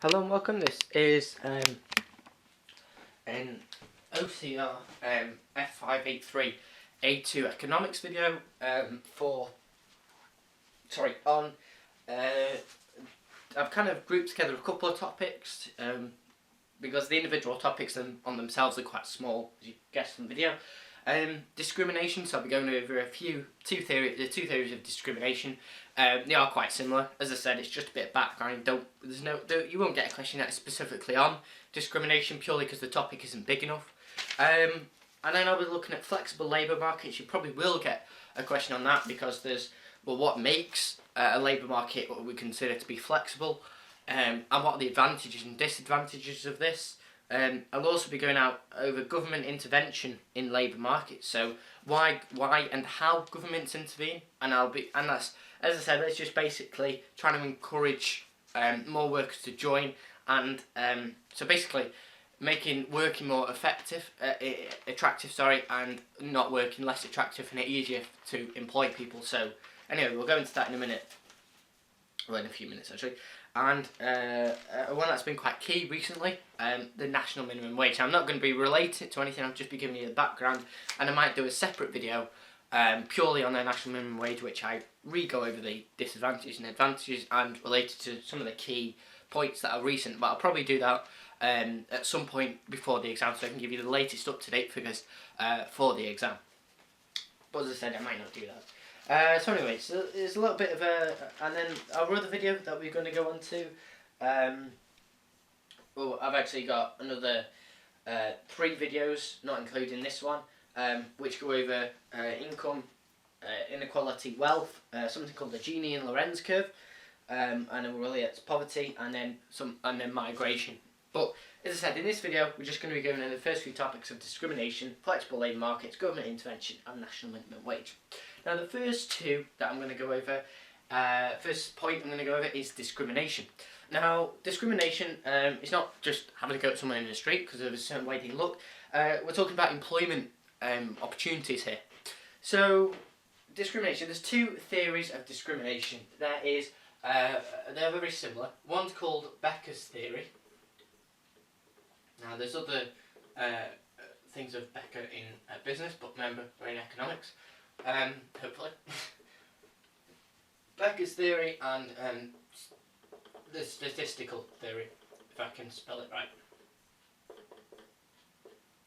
Hello and welcome. This is an OCR F583A2 economics video I've kind of grouped together a couple of topics because the individual topics on themselves are quite small, as you guessed from the video. Discrimination, so I'll be going over the two theories of discrimination. They are quite similar. As I said, it's just a bit of background. You won't get a question that is specifically on discrimination purely because the topic isn't big enough. And then I'll be looking at flexible labour markets. You probably will get a question on that because there's, well, what makes a labour market what we consider to be flexible, and what are the advantages and disadvantages of this. I'll also be going out over government intervention in labour markets, so why and how governments intervene, and that's, as I said, it's just basically trying to encourage more workers to join, and so basically making working more attractive, and not working less attractive and easier to employ people. So anyway, we'll go into that in a minute, well, in a few minutes actually. And one that's been quite key recently, the national minimum wage. I'm not going to be related to anything, I'll just be giving you the background, and I might do a separate video purely on the national minimum wage, which I go over the disadvantages and advantages and related to some of the key points that are recent, but I'll probably do that at some point before the exam so I can give you the latest up-to-date figures for the exam. But as I said, I might not do that. So anyway, so there's a little bit of and then our other video that we're going to go on to, well, I've actually got another 3 videos, not including this one, which go over income, inequality, wealth, something called the Gini and Lorenz curve, and then we'll relate it to poverty, and then migration. But as I said, in this video, we're just going to be going over the first few topics of discrimination, flexible labour markets, government intervention, and national minimum wage. Now, the first two that I'm going to go over, first point I'm going to go over is discrimination. Now, discrimination is not just having to go at someone in the street because of a certain way they look. We're talking about employment opportunities here. So, discrimination, there's 2 theories of discrimination. They're very similar. One's called Becker's theory. Now, there's other things of Becker in business, but remember, we're in economics. Hopefully. Becker's theory and the statistical theory, if I can spell it right.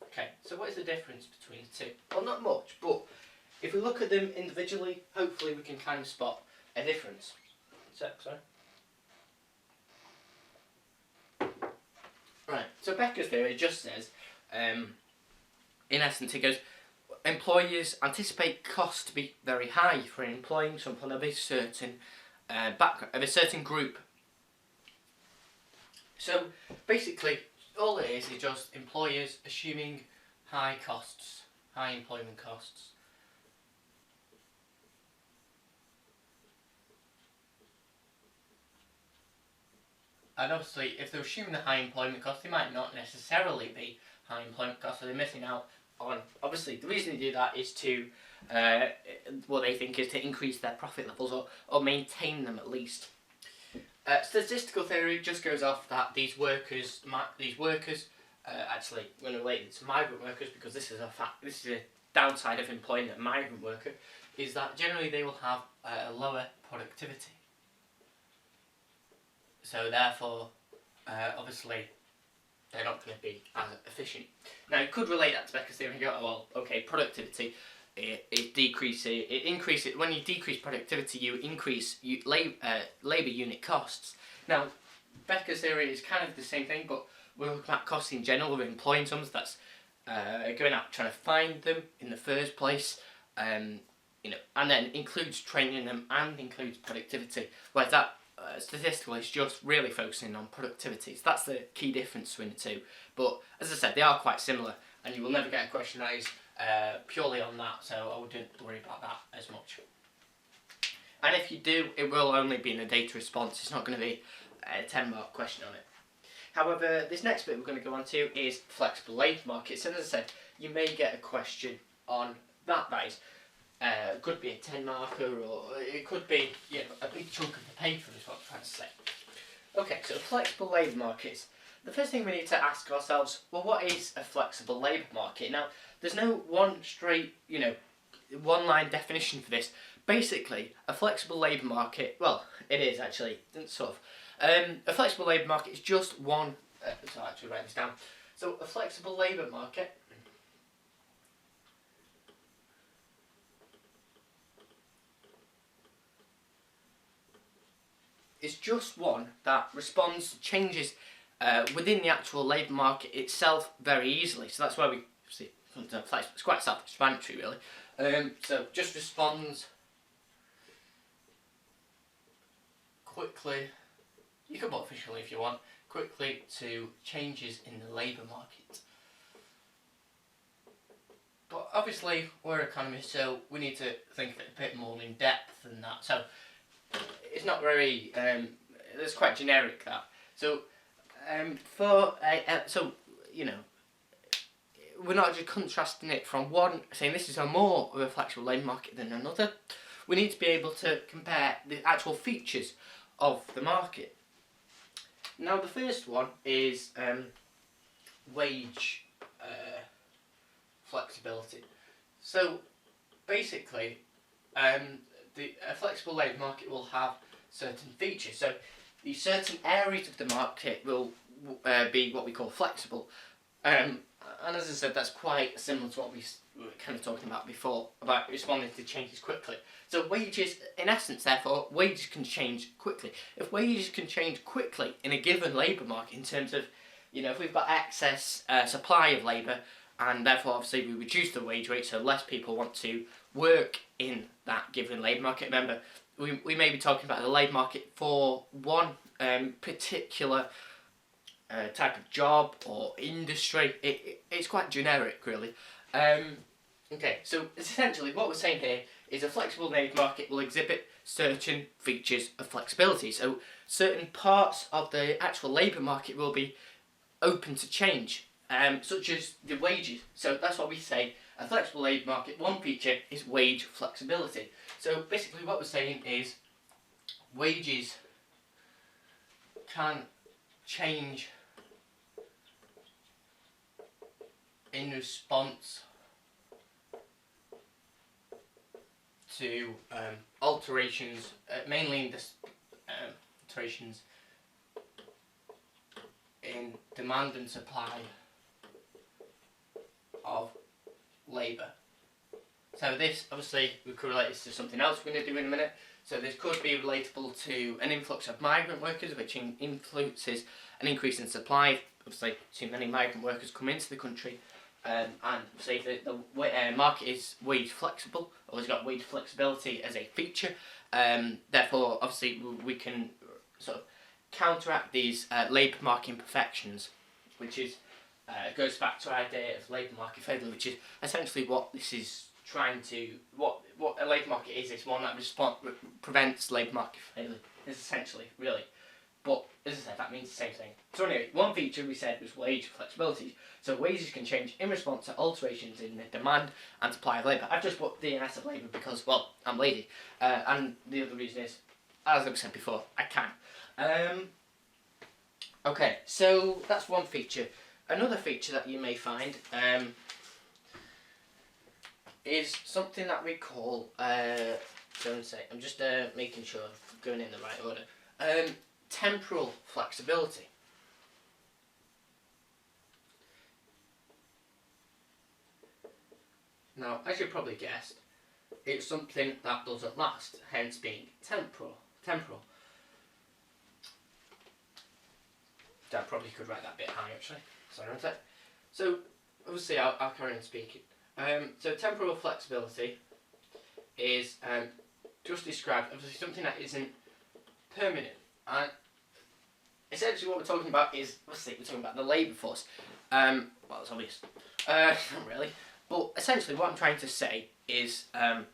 Okay, so what is the difference between the two? Well, not much, but if we look at them individually, hopefully we can kind of spot a difference. Sorry. Right, so Becker's theory just says, in essence, it goes, employers anticipate costs to be very high for employing someone of a certain background, of a certain group. So basically, all it is just employers assuming high costs, high employment costs. And obviously, if they're assuming the high employment costs, they might not necessarily be high employment costs, so they're missing out on. Obviously, the reason they do that is to, what they think is to increase their profit levels or maintain them at least. Statistical theory just goes off that these workers, actually, when related to migrant workers, because this is a fact, this is a downside of employing a migrant worker, is that generally they will have a lower productivity. So therefore, obviously, they're not going to be as efficient. Now, you could relate that to Becker's theory and go, oh, well, okay, productivity, it increases, when you decrease productivity, you increase labour unit costs. Now, Becker's theory is kind of the same thing, but we're looking at costs in general. We're employing someone that's going out trying to find them in the first place, and then includes training them and includes productivity. Whereas that statistical is just really focusing on productivity. So that's the key difference between the two. But as I said, they are quite similar, and you will never get a question that is purely on that, so I wouldn't worry about that as much. And if you do, it will only be in a data response. It's not going to be a 10-mark question on it. However, this next bit we're going to go on to is flexible labour markets, and as I said, you may get a question on that. That is, it could be a 10 marker, or it could be a big chunk of the paper is what I'm trying to say. Okay, so flexible labour markets. The first thing we need to ask ourselves, well, what is a flexible labour market? Now, there's no one straight, one-line definition for this. Basically, a flexible labour market, well, it is actually, sort of. A flexible labour market is just one, so I'll actually write this down. So, a flexible labour market is just one that responds to changes within the actual labour market itself very easily. So that's why we see it's quite self-explanatory, really. So just responds quickly. You can put officially if you want. Quickly to changes in the labour market. But obviously we're economists, so we need to think of it a bit more in depth than that. So it's not very. It's quite generic that. So we're not just contrasting it from one, saying this is a more of a flexible labour market than another. We need to be able to compare the actual features of the market. Now the first one is wage flexibility. So basically, a flexible labour market will have certain features. So the certain areas of the market will be what we call flexible. And as I said, that's quite similar to what we were kind of talking about before, about responding to changes quickly. So wages, in essence, therefore, wages can change quickly. If wages can change quickly in a given labour market, in terms of, if we've got excess supply of labour, and therefore obviously we reduce the wage rate, so less people want to work in that given labour market. Remember, we may be talking about the labour market for one particular type of job or industry. It's quite generic, really. Okay, so essentially what we're saying here is a flexible labour market will exhibit certain features of flexibility. So certain parts of the actual labour market will be open to change, such as the wages. So that's what we say, a flexible labour market, one feature is wage flexibility. So basically what we're saying is wages can change in response to alterations, mainly in this alterations in demand and supply of labour. So this, obviously, we could relate this to something else we're going to do in a minute. So this could be relatable to an influx of migrant workers, which influences an increase in supply. Obviously, too many migrant workers come into the country, and say that the market is wage flexible, or has got wage flexibility as a feature. Therefore, obviously, we can sort of counteract these labour market imperfections, which is goes back to our idea of labour market failure, which is essentially what this is trying to, what a labour market is one that prevents labour market failure, is essentially, really. But, as I said, that means the same thing. So anyway, one feature we said was wage flexibility. So wages can change in response to alterations in the demand and supply of labour. I've just put DNS of labour because, well, I'm lazy. And the other reason is, as I said before, I can. Okay, so that's one feature. Another feature that you may find is something that we call, I'm just making sure I'm going in the right order, temporal flexibility. Now, as you probably guessed, it's something that doesn't last, hence being temporal. I probably could write that a bit high, actually. Sorry about that. So, obviously, I'll carry on speaking. So, temporal flexibility is just described, obviously, something that isn't permanent. And essentially, what we're talking about is, obviously, we're talking about the labour force. Well, it's obvious. Not really. But essentially, what I'm trying to say is that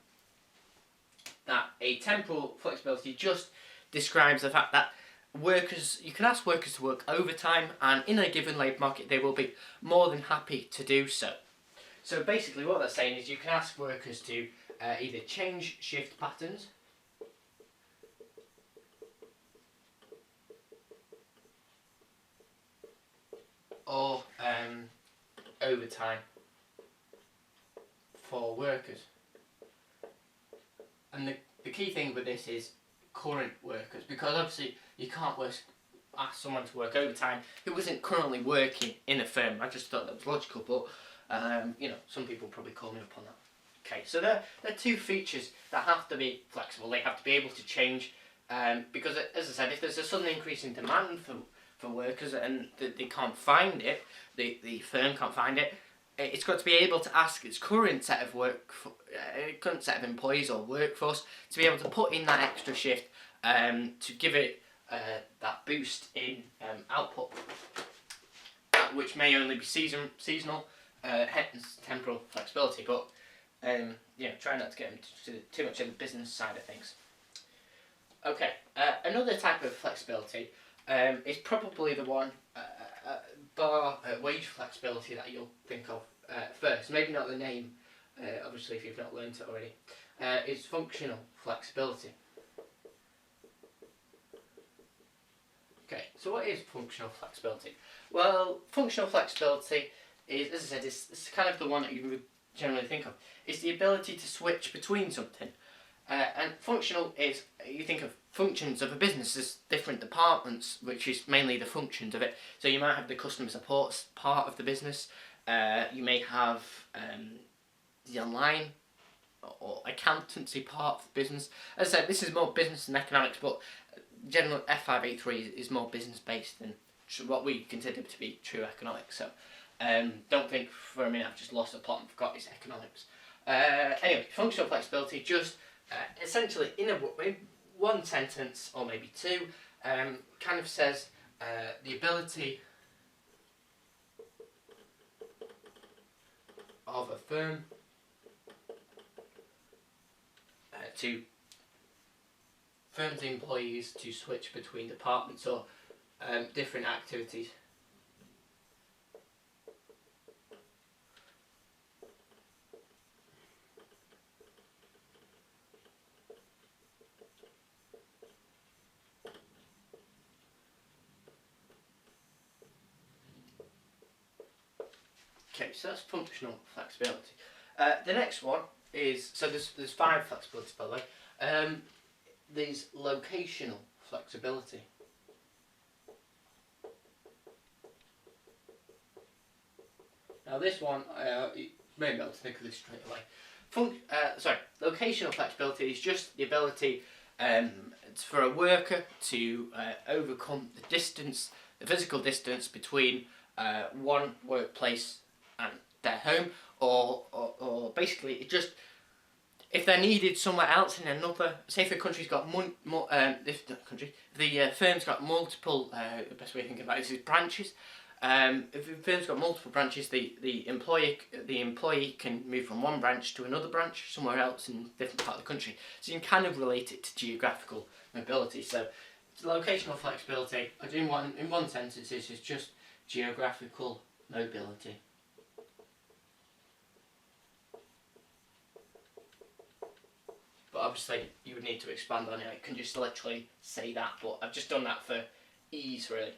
a temporal flexibility just describes the fact that you can ask workers to work overtime, and in a given labour market they will be more than happy to do so. So basically what that's saying is you can ask workers to either change shift patterns, or overtime for workers. And the key thing with this is current workers, because obviously you can't ask someone to work overtime who isn't currently working in a firm. I just thought that was logical, but you know, some people probably call me up on that. Okay, so there are two features that have to be flexible. They have to be able to change, because as I said, if there's a sudden increase in demand for workers and they can't find it, the firm can't find it, it's got to be able to ask its current set of current set of employees or workforce to be able to put in that extra shift to give it that boost in output, which may only be seasonal, hence temporal flexibility. But try not to get into too much of the business side of things. Okay, another type of flexibility is probably the one bar wage flexibility that you'll think of first. Maybe not the name, obviously, if you've not learned it already. Is functional flexibility. Okay, so what is functional flexibility? Well, functional flexibility is, as I said, it's kind of the one that you would generally think of. It's the ability to switch between something. And functional is, you think of functions of a business as different departments, which is mainly the functions of it. So you might have the customer support part of the business, you may have the online or accountancy part of the business. As I said, this is more business than economics, but general F583 is more business based than what we consider to be true economics. So don't think for a minute I've just lost the plot and forgot it's economics. Anyway, functional flexibility, just essentially in one sentence or maybe two, kind of says the ability of a firm to firms' employees to switch between departments or different activities. Okay, so that's functional flexibility. The next one is, so there's 5 flexibilities by the way. There's locational flexibility. Now this one, you may be able to think of this straight away. Locational flexibility is just the ability for a worker to overcome the distance, the physical distance between one workplace and their home, or basically it just, if they're needed somewhere else in another, say if the country's got if the firm's got multiple, the best way to think about it is branches. If the firm's got multiple branches, the employee can move from one branch to another branch somewhere else in a different part of the country. So you can kind of relate it to geographical mobility. So locational flexibility, in one sentence, is just geographical mobility. But obviously you would need to expand on it. I can just literally say that, but I've just done that for ease really.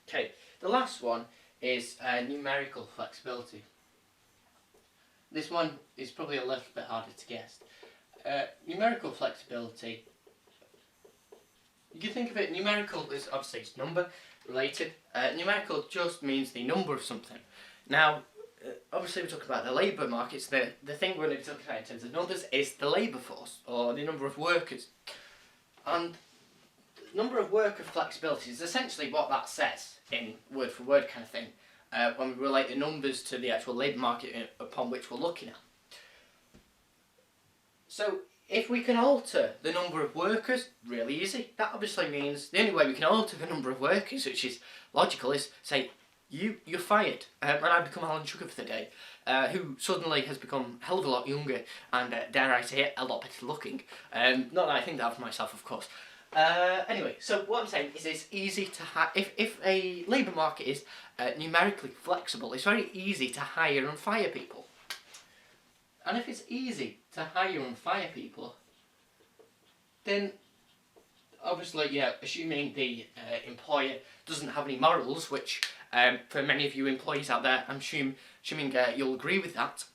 Okay, the last one is numerical flexibility. This one is probably a little bit harder to guess. Numerical flexibility, you can think of it, numerical is obviously it's number related. Numerical just means the number of something. Now, obviously we're talking about the labour markets. The thing we're going to be talking about in terms of numbers is the labour force, or the number of workers. And the number of worker flexibility is essentially what that says in word for word kind of thing, when we relate the numbers to the actual labour market upon which we're looking at. So if we can alter the number of workers, really easy. That obviously means the only way we can alter the number of workers, which is logical, is say you're fired, and I become Alan Sugar for the day, who suddenly has become a hell of a lot younger and, dare I say it, a lot better looking. Not that I think that of myself, of course. Anyway, so what I'm saying is it's easy to if a labour market is numerically flexible, it's very easy to hire and fire people. And if it's easy to hire and fire people, then obviously, assuming the employer doesn't have any morals, which For many of you employees out there, I'm assuming you'll agree with that.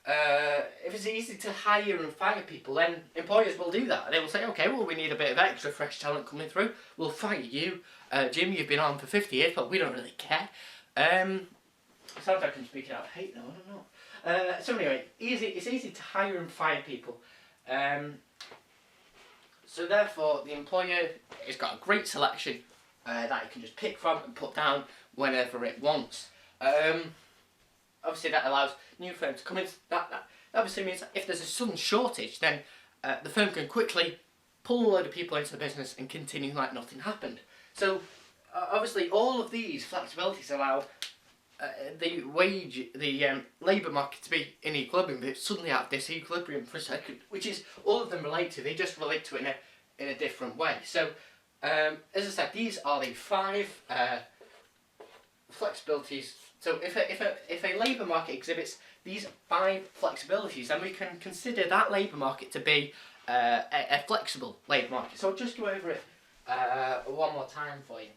If it's easy to hire and fire people, then employers will do that. They will say, okay, well, we need a bit of extra fresh talent coming through. We'll fire you. Jim, you've been on for 50 years, but we don't really care. It sounds like I'm speaking out of hate now, I don't know. So anyway, it's easy to hire and fire people. So therefore, the employer has got a great selection that it can just pick from and put down whenever it wants. Obviously that allows new firms to come in. That obviously means that if there's a sudden shortage, then the firm can quickly pull a load of people into the business and continue like nothing happened. So obviously all of these flexibilities allow the labour market to be in equilibrium, but it's suddenly out of disequilibrium for a second, which is all of them relate to. They just relate to it in a different way. So as I said, these are the 5 flexibilities. So if a labour market exhibits these 5 flexibilities, then we can consider that labour market to be a flexible labour market. So I'll just go over it one more time for you.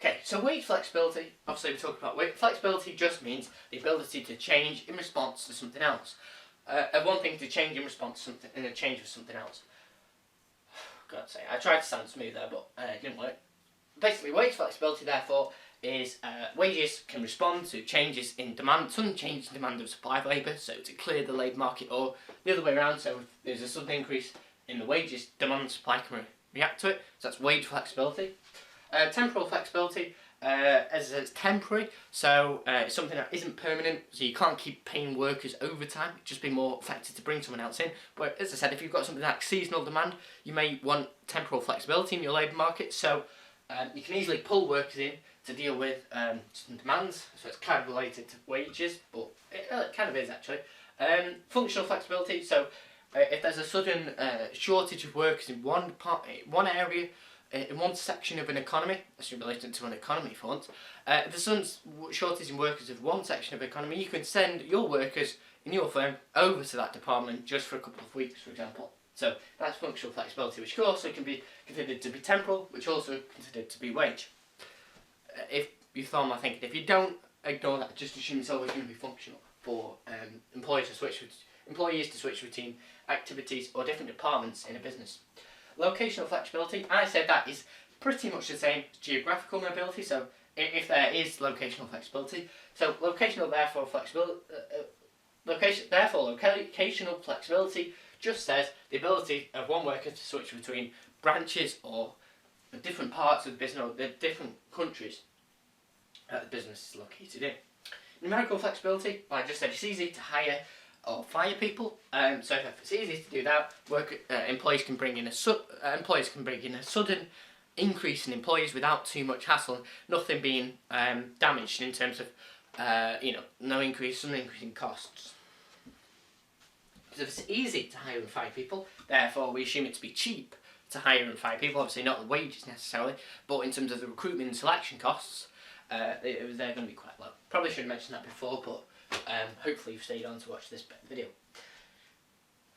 Okay, so wage flexibility, obviously we're talking about wage flexibility, just means the ability to change in response to something else. One thing to change in response to something, and a change of something else. God's sake, I tried to sound smooth there, but it didn't work. Basically, wage flexibility, therefore, is wages can respond to changes in demand, sudden change in demand of supply of labour, so to clear the labour market, or the other way around, so if there's a sudden increase in the wages, demand and supply can react to it, so that's wage flexibility. Temporal flexibility, as it's temporary, so it's something that isn't permanent, so you can't keep paying workers overtime, it'd just be more effective to bring someone else in. But as I said, if you've got something like seasonal demand, you may want temporal flexibility in your labour market, so you can easily pull workers in to deal with some demands, so it's kind of related to wages, but it kind of is actually. Functional flexibility, so if there's a sudden shortage of workers in one area, in one section of an economy, that's related to an economy for once, if there's some shortage in workers of one section of the economy, you can send your workers in your firm over to that department just for a couple of weeks, for example. So that's functional flexibility, which also can be considered to be temporal, which also considered to be wage. If you follow my thinking, if you don't ignore that, just assume it's always going to be functional for employees to switch between activities or different departments in a business. Locational flexibility, I said that is pretty much the same as geographical mobility, so if there is locational flexibility, so locational therefore locational flexibility just says the ability of one worker to switch between branches or the different parts of the business or the different countries that the business is located in. Numerical flexibility, well, I just said it's easy to hire or fire people. So if it's easy to do that, employees can bring in a sudden increase in employees without too much hassle, nothing being damaged in terms of no increase, sudden increase in costs. So if it's easy to hire and fire people, therefore we assume it to be cheap to hire and fire people. Obviously not the wages necessarily, but in terms of the recruitment and selection costs, they're going to be quite low. Probably should have mentioned that before, but hopefully you've stayed on to watch this bit of the video.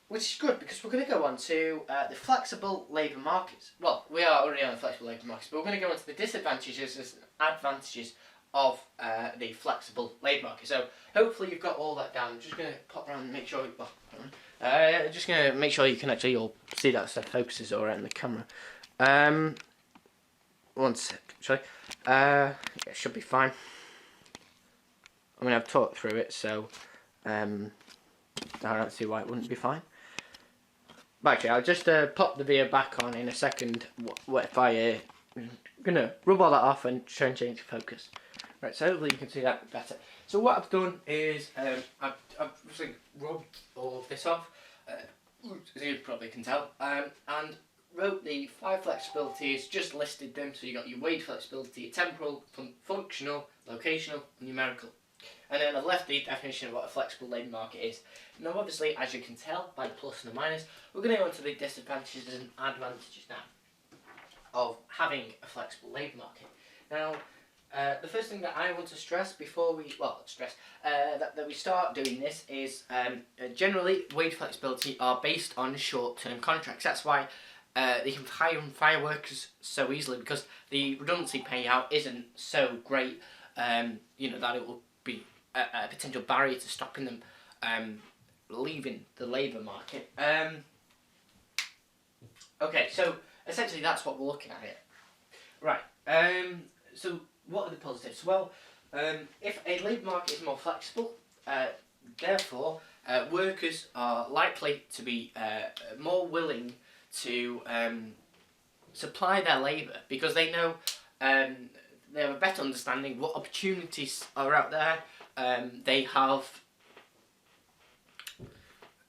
Which is good, because we're going to go on to the flexible labour markets. Well, we are already on the flexible labour markets, but we're going to go on to the disadvantages and advantages of the flexible labour market. So hopefully you've got all that down. I'm just going to pop around and make sure, just going to make sure you can actually all see that stuff focuses alright in the camera. One sec, actually. It should be fine. I mean, I've talked through it, so I don't see why it wouldn't be fine. But actually, I'll just pop the video back on in a second. What if I'm gonna rub all that off and try and change the focus. Right, so hopefully you can see that better. So what I've done is I've obviously rubbed all of this off, as you probably can tell, and wrote the 5 flexibilities, just listed them. So you got your wage flexibility, your temporal, functional, locational, and numerical. And then I've left the definition of what a flexible labour market is. Now obviously, as you can tell by the plus and the minus, we're going to go on to the disadvantages and advantages now of having a flexible labour market. Now, the first thing that I want to stress before we, that we start doing this is generally wage flexibility are based on short-term contracts. That's why they can hire and fire workers so easily because the redundancy payout isn't so great. That it will be a potential barrier to stopping them leaving the labour market. Okay, so essentially that's what we're looking at here. Right. So what are the positives? Well, if a labour market is more flexible, therefore workers are likely to be more willing to supply their labour because they know they have a better understanding what opportunities are out there. They have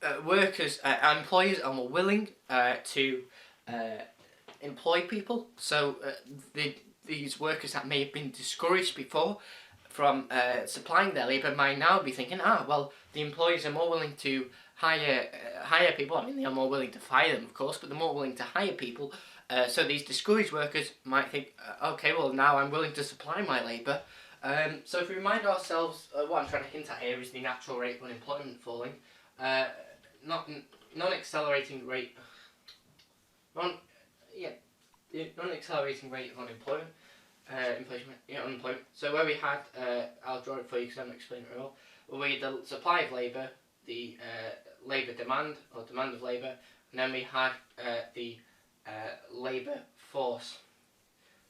employers are more willing to employ people. So these workers that may have been discouraged before from supplying their labour might now be thinking, well, the employers are more willing to hire people. I mean, they are more willing to fire them, of course, but they're more willing to hire people. So these discouraged workers might think, okay, well, now I'm willing to supply my labour. So if we remind ourselves, what I'm trying to hint at here is the natural rate of unemployment falling, non-accelerating rate, the non-accelerating rate of unemployment, unemployment. So where we had, I'll draw it for you because I'm not explaining it all. We had the supply of labour, the labour demand or demand of labour, and then we had the labour force.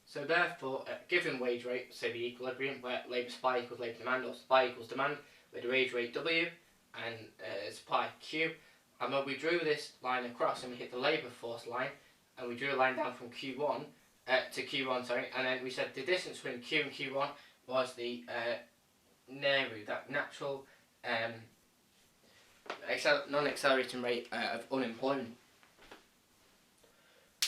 So therefore, given wage rate, say the equilibrium where labour supply equals labour demand or supply equals demand, with the wage rate W and supply Q, and when we drew this line across and we hit the labour force line, and we drew a line down from Q1 to Q1, and then we said the distance between Q and Q1 was the NERU, that natural non-accelerating rate of unemployment.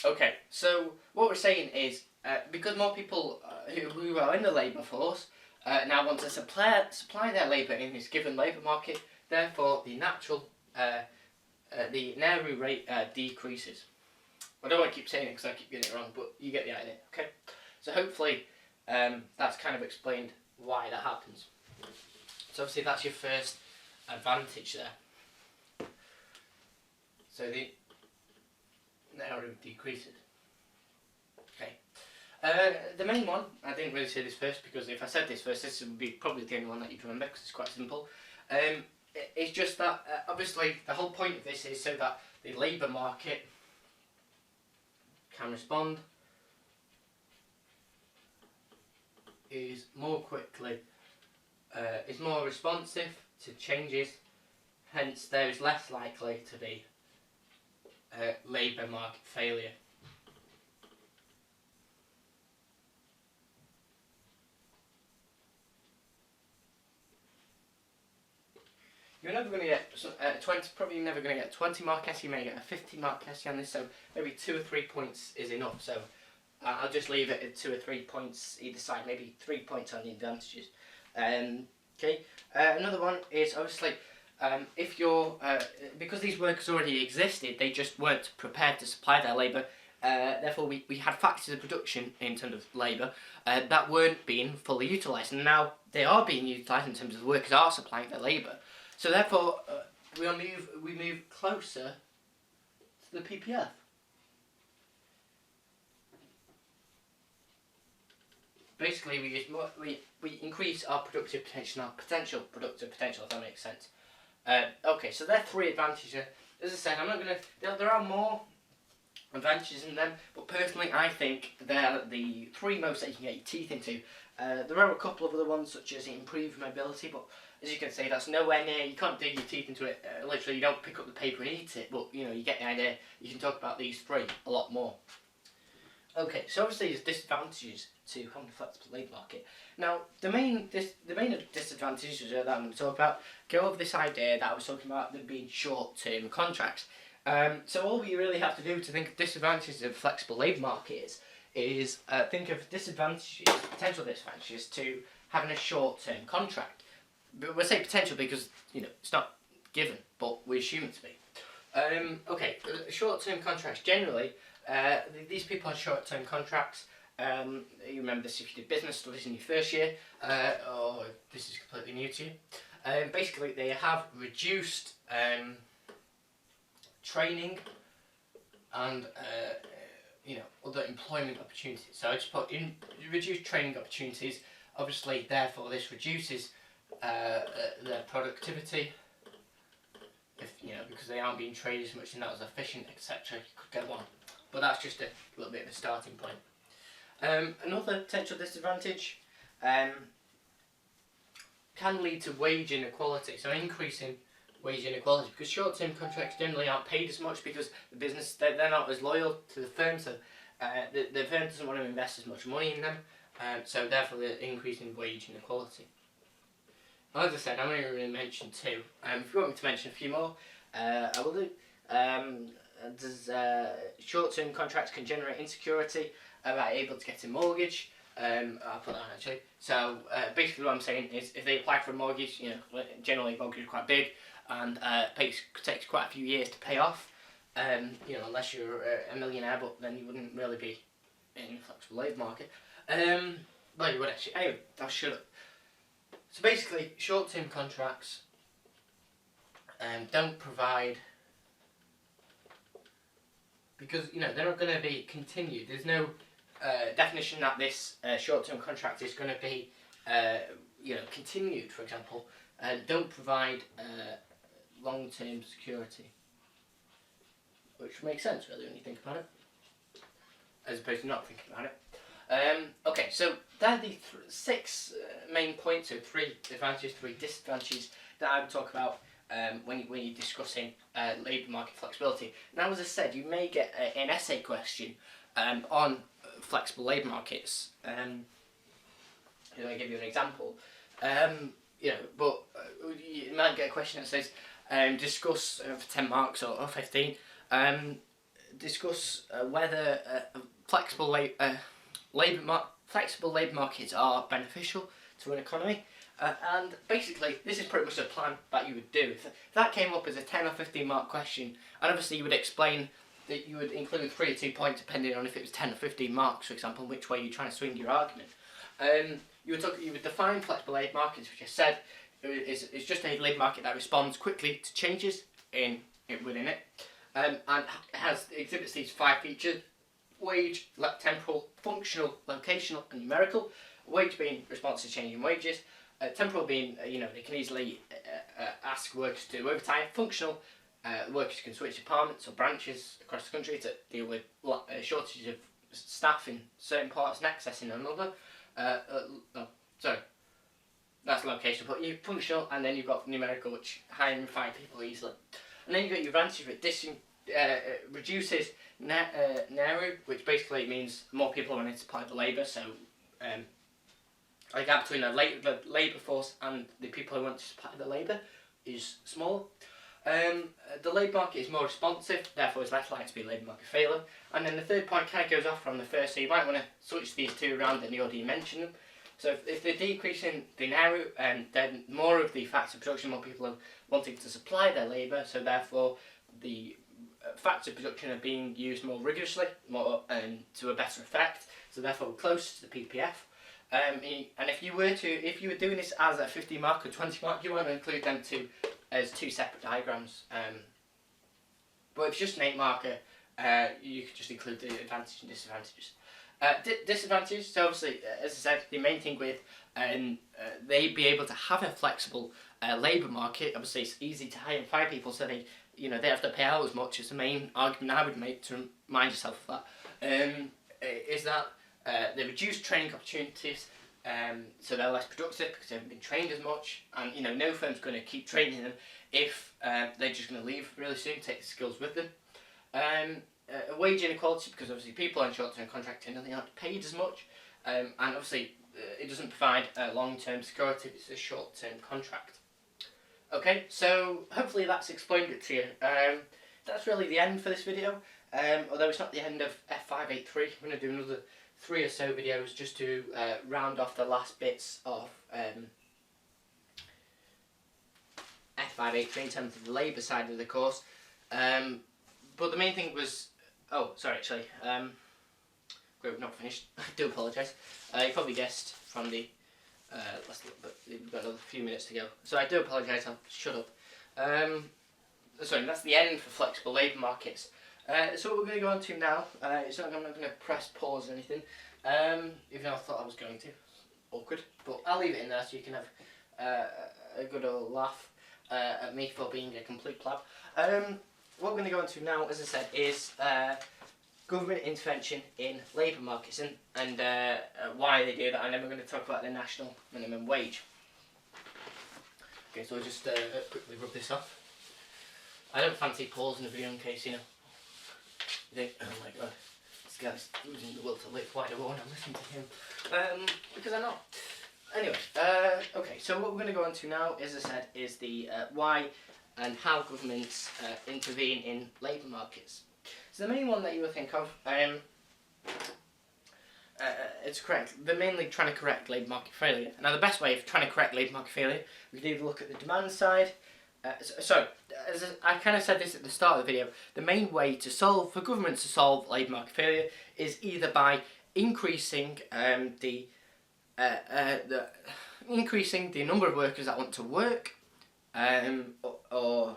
Okay, so what we're saying is because more people who are in the labour force now want to supply their labour in this given labour market, therefore the natural the NERU rate decreases. I don't want to keep saying it because I keep getting it wrong, but you get the idea, okay? So hopefully that's kind of explained why that happens. So obviously that's your first advantage there. So the NERU decreases. Okay. The main one, I didn't really say this first because if I said this first, this would be probably the only one that you'd remember because it's quite simple. It's just that obviously the whole point of this is so that the labour market can respond is more responsive to changes, hence there is less likely to be labour market failure. You're never going to get 20. Probably never going to get 20 mark essay. You may get a 50 mark essay on this. So maybe 2 or 3 points is enough. So I'll just leave it at 2 or 3 points either side. Maybe 3 points on the advantages. Okay. Another one is obviously if you're because these workers already existed, they just weren't prepared to supply their labour. Therefore, we had factors of production in terms of labour that weren't being fully utilised, and now they are being utilised in terms of the workers are supplying their labour. So therefore, we move closer to the PPF. Basically, we increase our productive potential, our potential productive potential, if that makes sense. Okay, so there are 3 advantages. As I said, I'm not going to. There are more advantages in them, but personally, I think they're the 3 most that you can get your teeth into. There are a couple of other ones, such as improved mobility, but as you can see, that's nowhere near. You can't dig your teeth into it. Literally, you don't pick up the paper and eat it. But you get the idea. You can talk about these 3 a lot more. Okay, so obviously there's disadvantages to having a flexible labour market. Now, the main disadvantages that I'm going to talk about go over this idea that I was talking about them being short-term contracts. So all we really have to do to think of disadvantages of a flexible labour market is think of potential disadvantages to having a short-term contract. But we'll say potential because it's not given, but we assume it to be. Okay, short-term contracts generally. These people on short-term contracts. You remember this if you did business studies in your first year, or this is completely new to you. Basically, they have reduced training and other employment opportunities. So I just put in reduced training opportunities. Obviously, therefore, this reduces their productivity. If because they aren't being trained as much and not as efficient, etc. You could go on, but that's just a little bit of a starting point. Another potential disadvantage can lead to wage inequality. So increasing wage inequality, because short-term contracts generally aren't paid as much because the business they're not as loyal to the firm, so the firm doesn't want to invest as much money in them, so therefore the increase in wage inequality. As I said, I'm only going to mention two. If you want me to mention a few more, I will do. Short-term contracts can generate insecurity about able to get a mortgage. I'll put that on actually. So basically what I'm saying is if they apply for a mortgage, generally mortgage is quite big and takes quite a few years to pay off. Unless you're a millionaire, but then you wouldn't really be in the flexible labour market. Well, you would actually. Anyway, I'll shut up. So basically, short-term contracts don't provide, because they're not going to be continued. There's no definition that this short-term contract is going to be continued. For example, don't provide long-term security, which makes sense really when you think about it, as opposed to not thinking about it. Okay, so there are the six main points, or three advantages, three disadvantages that I would talk about when you're discussing labour market flexibility. Now, as I said, you may get an essay question on flexible labour markets. I'll give you an example. But you might get a question that says, discuss for 10 marks or 15. Discuss whether flexible labour markets are beneficial to an economy, and basically this is pretty much a plan that you would do. If that came up as a 10 or 15 mark question, and obviously you would explain that you would include 3 or 2 points depending on if it was 10 or 15 marks, for example, which way you're trying to swing your argument. You would define flexible labour markets, which I said is just a labour market that responds quickly to changes within it, and exhibits these 5 features: wage, temporal, functional, locational, and numerical. Wage being response to changing wages. Temporal being, they can easily ask workers to do overtime. Functional, workers can switch departments or branches across the country to deal with shortages of staff in certain parts and excess in another. That's locational, but you're functional, and then you've got numerical, which hire and find people easily. And then you've got your advantage of it. Reduces NMW, which basically means more people are wanting to supply the labour, so the gap between the labour force and the people who want to supply the labour is small. The labour market is more responsive, therefore it's less likely to be a labour market failure. And then the third point kind of goes off from the first, so you might want to switch these two around in the order you mention them. So if they're decreasing the NMW, then more of the facts of production, more people are wanting to supply their labour, so therefore the facts of production are being used more rigorously, more to a better effect. So therefore, we're closer to the PPF. And if you were doing this as a 50 mark or 20 mark, you want to include them as 2 separate diagrams. But if it's just an 8 marker, you could just include the advantages and disadvantages. Disadvantages. So obviously, as I said, the main thing with they'd be able to have a flexible labour market. Obviously, it's easy to hire and fire people, so they have to pay out as much. As the main argument I would make to remind yourself of that is that they reduce training opportunities, so they're less productive because they haven't been trained as much, and no firm's going to keep training them if they're just going to leave really soon, take the skills with them. Wage inequality, because obviously people on short-term contracting and they aren't paid as much, and obviously it doesn't provide long-term security if it's a short-term contract. Okay, so hopefully that's explained it to you. That's really the end for this video, although it's not the end of F583. I'm going to do another 3 or so videos just to round off the last bits of F583 in terms of the labour side of the course. But the main thing was, we've not finished. I do apologise. You probably guessed from the but we've got another few minutes to go. So I do apologise, I'll shut up. Sorry, that's the end for flexible labour markets. So what we're going to go on to now, I'm not going to press pause or anything, even though I thought I was going to. Awkward, but I'll leave it in there so you can have a good old laugh at me for being a complete pleb. What we're going to go on to now, as I said, is government intervention in labour markets and why they do that, and then we're going to talk about the national minimum wage. Okay, so I'll just quickly rub this off. I don't fancy pausing the video in case, you think, oh my god, this guy's losing the will to live, why do I want to listen to him? Because I'm not. Anyway, okay, so what we're going to go on to now, as I said, is the why and how governments intervene in labour markets. So the main one that you would think of, it's correct, they're mainly trying to correct labour market failure. Now the best way of trying to correct labour market failure, we can either look at the demand side, as I kind of said this at the start of the video, the main way for governments to solve labour market failure is either by increasing increasing the number of workers that want to work, so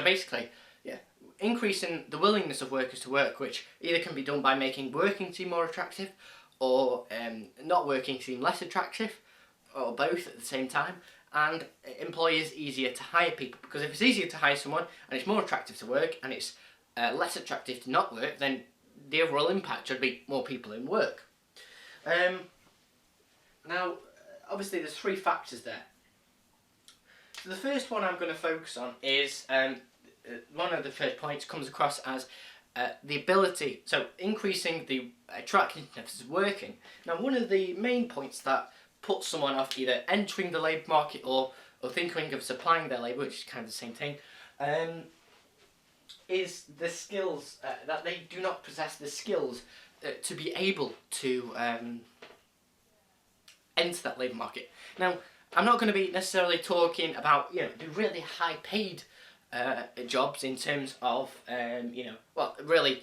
basically, yeah, increasing the willingness of workers to work, which either can be done by making working seem more attractive, or not working seem less attractive, or both at the same time, and employers easier to hire people, because if it's easier to hire someone and it's more attractive to work and it's less attractive to not work, then the overall impact should be more people in work. Now, obviously there's three factors there. So the first one I'm going to focus on is, one of the first points comes across as the ability, so increasing the attractiveness of working. Now one of the main points that puts someone off either entering the labour market or thinking of supplying their labour, which is kind of the same thing, is the skills, that they do not possess the skills to be able to enter that labour market. Now, I'm not going to be necessarily talking about, the really high paid jobs in terms of, really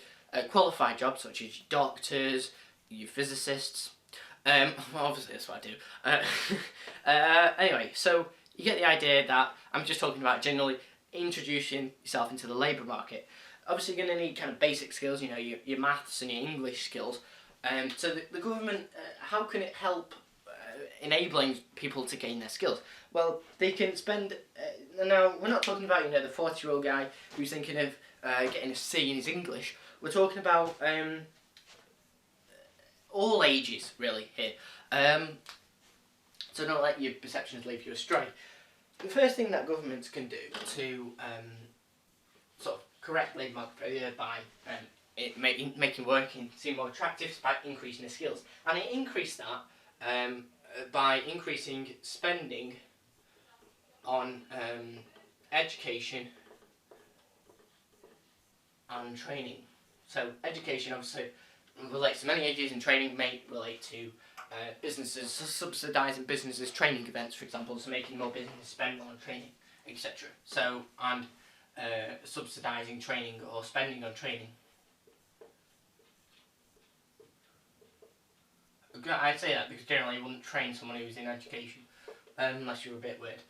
qualified jobs such as doctors, your physicists. Obviously that's what I do. Anyway, so you get the idea that I'm just talking about generally introducing yourself into the labour market. Obviously you're going to need kind of basic skills, your maths and your English skills. So the government, how can it help enabling people to gain their skills? Well, they can spend, now we're not talking about, the 40-year-old guy who's thinking of getting a C in his English. We're talking about all ages, really, here. So don't let your perceptions lead you astray. The first thing that governments can do to sort of correct labour market failure by making working seem more attractive is by increasing the skills. And they increase that by increasing spending on education and training. So education obviously relates to many ages, and training may relate to businesses subsidising businesses' training events, for example, so making more business spend on training, etc. So, and subsidising training or spending on training. I'd say that because generally you wouldn't train someone who's in education unless you were a bit weird.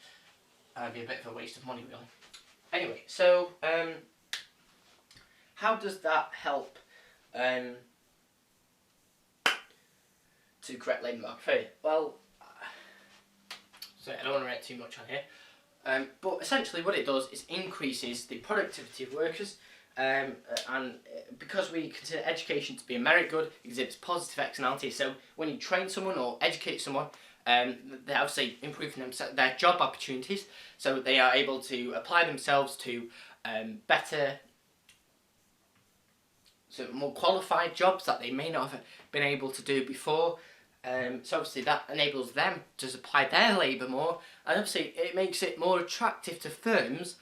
It'd be a bit of a waste of money, really. Anyway, so how does that help to correct labour market failure? Well, so I don't want to write too much on here, but essentially what it does is increases the productivity of workers, and because we consider education to be a merit good, it exhibits positive externality. So when you train someone or educate someone, they're obviously improving their job opportunities, so they are able to apply themselves to better, so more qualified jobs that they may not have been able to do before. So obviously that enables them to supply their labour more, and obviously it makes it more attractive to firms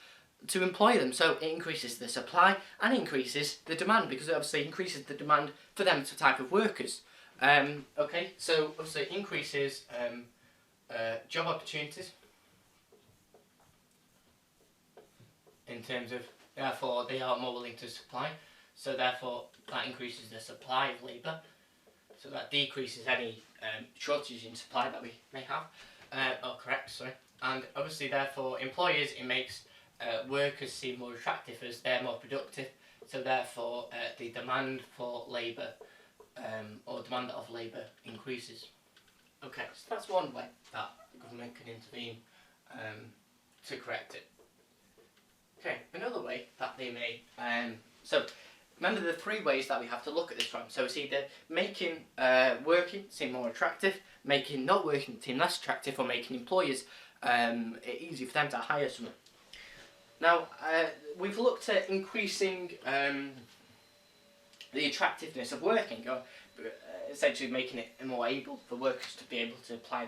to employ them. So it increases the supply and increases the demand, because it obviously increases the demand for them type of workers. Okay, so obviously it increases job opportunities in terms of, therefore they are more willing to supply, so therefore that increases the supply of labour, so that decreases any shortages in supply that we may have, and obviously therefore employers, it makes workers seem more attractive as they're more productive, So therefore, the demand for labour or demand of labour increases. Okay, so that's one way that the government can intervene to correct it. Okay, another way that they may. So remember the three ways that we have to look at this from. So it's either making working seem more attractive, making not working seem less attractive, or making employers it easy for them to hire someone. Now, we've looked at increasing the attractiveness of working, or essentially making it more able for workers to be able to supply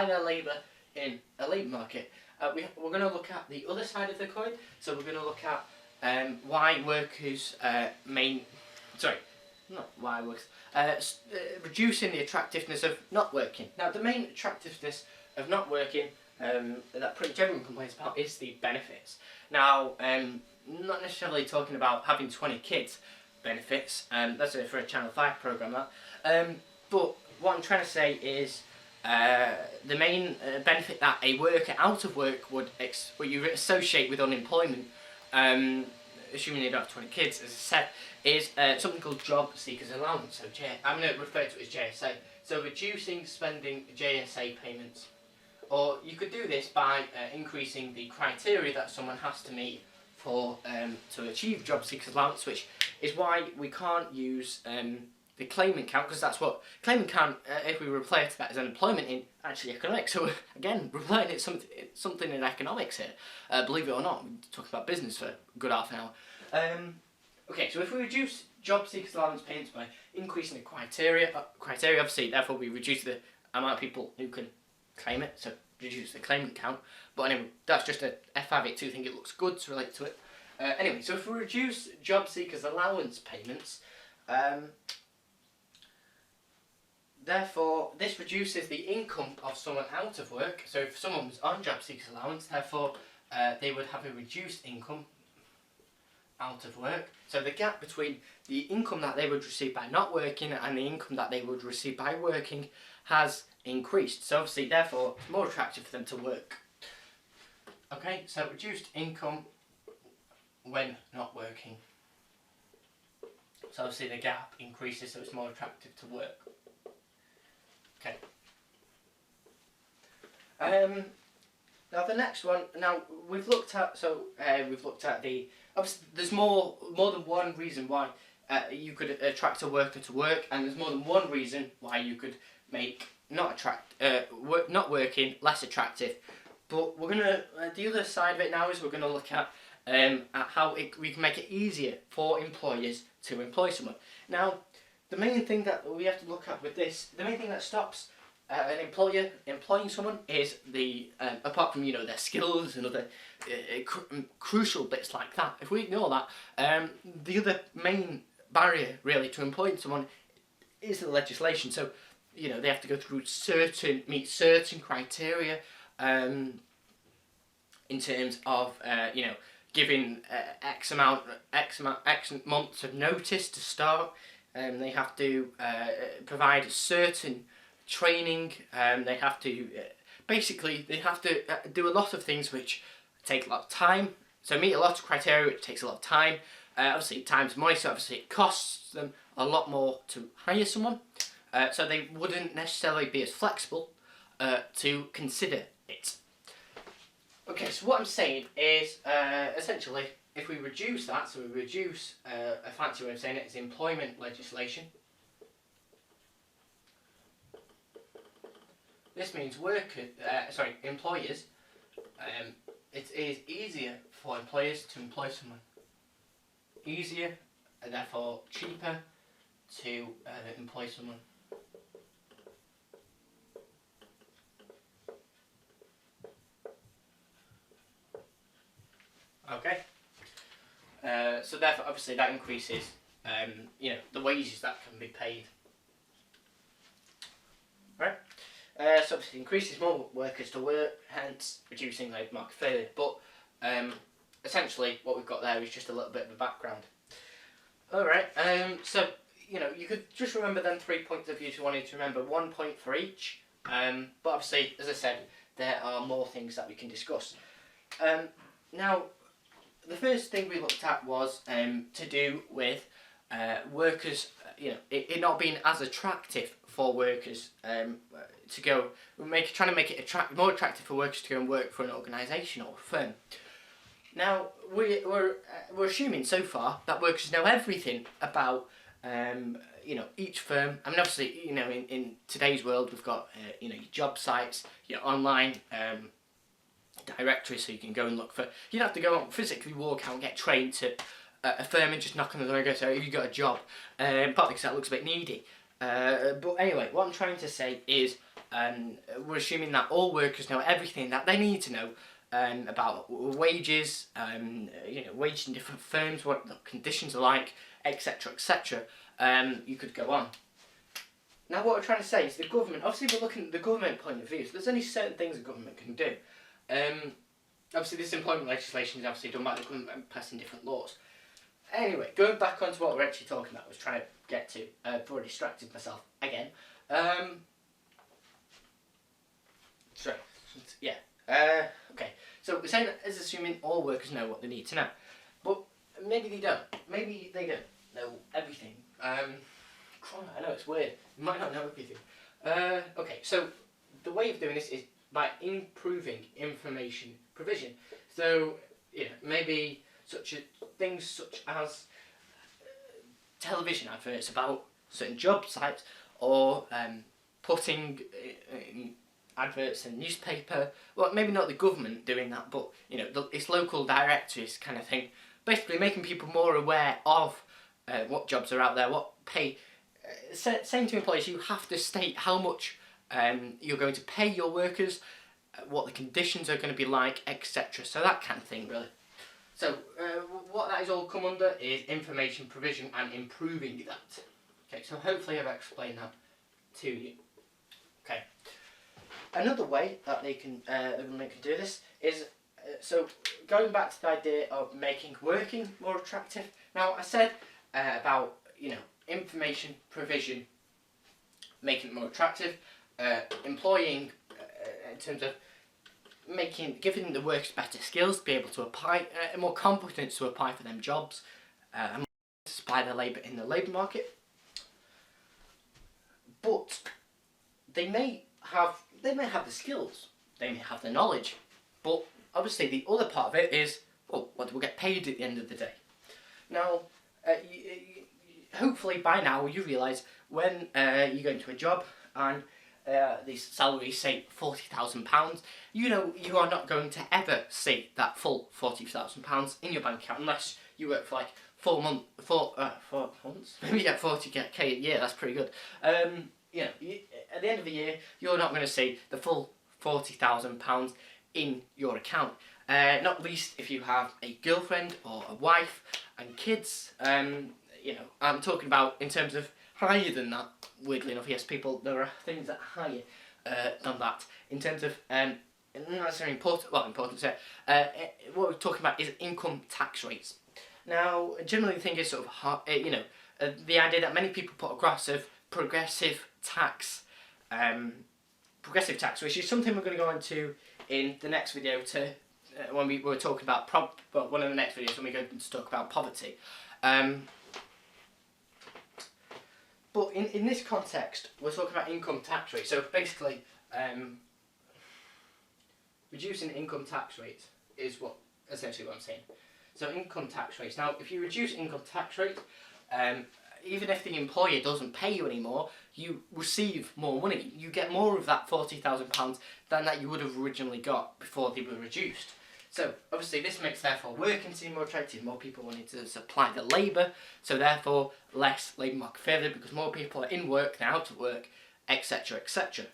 their labour in a labour market. We're going to look at the other side of the coin. So we're going to look at why workers reducing the attractiveness of not working. Now, the main attractiveness of not working that pretty much everyone complains about is the benefits. Now, not necessarily talking about having 20 kids benefits, that's for a Channel 5 programme that, but what I'm trying to say is the main benefit that a worker out of work would what you associate with unemployment, assuming they don't have 20 kids, as I said, is something called job seekers allowance. So I'm going to refer to it as JSA. So reducing spending JSA payments. Or you could do this by increasing the criteria that someone has to meet for to achieve job seekers allowance, which is why we can't use the claimant count, because that's what claimant count, if we reply to that as unemployment in actually economics. So again, replying it something in economics here. Believe it or not, we're talking about business for a good half an hour. Okay, so if we reduce job seekers allowance payments by increasing the criteria, obviously, therefore we reduce the amount of people who can claim it, so reduce the claimant count. But anyway, that's just a F582 thing, it looks good to relate to it. Anyway, so if we reduce job seekers allowance payments, therefore this reduces the income of someone out of work. So if someone was on job seekers allowance, therefore they would have a reduced income out of work. So the gap between the income that they would receive by not working and the income that they would receive by working has increased. So obviously, therefore, it's more attractive for them to work. Okay, so reduced income when not working. So obviously the gap increases, so it's more attractive to work. Okay. Now the next one. Now we've looked at the. Obviously, there's more than one reason why you could attract a worker to work, and there's more than one reason why you could make not working less attractive. But we're gonna the other side of it now is we're gonna look at how we can make it easier for employers to employ someone. Now, the main thing that we have to look at with this, the main thing that stops an employer employing someone is the apart from their skills and other crucial bits like that. If we ignore that, the other main barrier really to employing someone is the legislation. So they have to go through meet certain criteria in terms of giving X months of notice to start. They have to provide certain training. They have to do a lot of things which take a lot of time. So meet a lot of criteria which takes a lot of time. Obviously, time's money, so obviously it costs them a lot more to hire someone. So they wouldn't necessarily be as flexible to consider it. Okay, so what I'm saying is essentially, if we reduce that, so we reduce a fancy way of saying it is employment legislation. This means employers. It is easier for employers to employ someone. Easier, and therefore cheaper to employ someone. Okay. So therefore, obviously, that increases, the wages that can be paid. Right. So obviously, increases more workers to work, hence reducing labour market failure. But essentially, what we've got there is just a little bit of a background. All right. So you could just remember them 3 points if you just wanted to remember 1 point for each. But obviously, as I said, there are more things that we can discuss. Now, the first thing we looked at was to do with workers, it not being as attractive for workers to go, trying to make it more attractive for workers to go and work for an organisation or a firm. Now, we're assuming so far that workers know everything about each firm. I mean, obviously, in today's world, we've got your job sites, your online directory, so you can go and look for. You don't have to go and physically walk out and get trained to a firm and just knock on the door and go, "So have you got a job?" Partly because that looks a bit needy. But anyway, what I'm trying to say is, we're assuming that all workers know everything that they need to know about wages, wages in different firms, what the conditions are like, etc., etc. You could go on. Now, what we're trying to say is the government. Obviously, we're looking at the government point of view. So there's only certain things the government can do. Obviously, this employment legislation is obviously done by the government passing different laws. Anyway, going back onto what we're actually talking about, I was trying to get to. I've already distracted myself again. Okay. So we're saying that as assuming all workers know what they need to know, but maybe they don't. Maybe they don't know everything. I know it's weird. You might not know everything. Okay. So the way of doing this is by improving information provision. So maybe things such as television adverts about certain job sites, or putting adverts in newspaper. Well, maybe not the government doing that, but it's local directories kind of thing. Basically, making people more aware of what jobs are out there, what pay. Saying to employees, you have to state how much you're going to pay your workers, what the conditions are going to be like, etc. So that kind of thing, really. So what that is all come under is information provision and improving that. Okay, so hopefully I've explained that to you. Okay. Another way that the government can do this is, so going back to the idea of making working more attractive. Now, I said about information provision, making it more attractive, employing in terms of giving the workers better skills to be able to apply, more competence to apply for them jobs, and to supply their labour in the labour market. But they may have the skills, they may have the knowledge, but obviously the other part of it is, well, what do we get paid at the end of the day? Now, hopefully by now you realise when you go into a job and these salaries say £40,000, you are not going to ever see that full £40,000 in your bank account unless you work for like 4 months, maybe you get 40k a year. That's pretty good. At the end of the year, you're not going to see the full £40,000 in your account. Not least if you have a girlfriend or a wife and kids. I'm talking about in terms of higher than that. Weirdly enough, yes, there are things that are higher than that. In terms of, not necessarily important, important to say, what we're talking about is income tax rates. Now, generally the thing is sort of, the idea that many people put across of progressive tax, which is something we're going to go into in the next video when we were talking about, one of the next videos when we go to talk about poverty. But in this context, we're talking about income tax rate. So basically, reducing income tax rates is essentially what I'm saying. So income tax rates. Now, if you reduce income tax rate, even if the employer doesn't pay you anymore, you receive more money. You get more of that £40,000 than that you would have originally got before they were reduced. So obviously this makes therefore working seem more attractive, more people wanting to supply the labour, so therefore less labour market failure because more people are in work than out of work, etc, etc.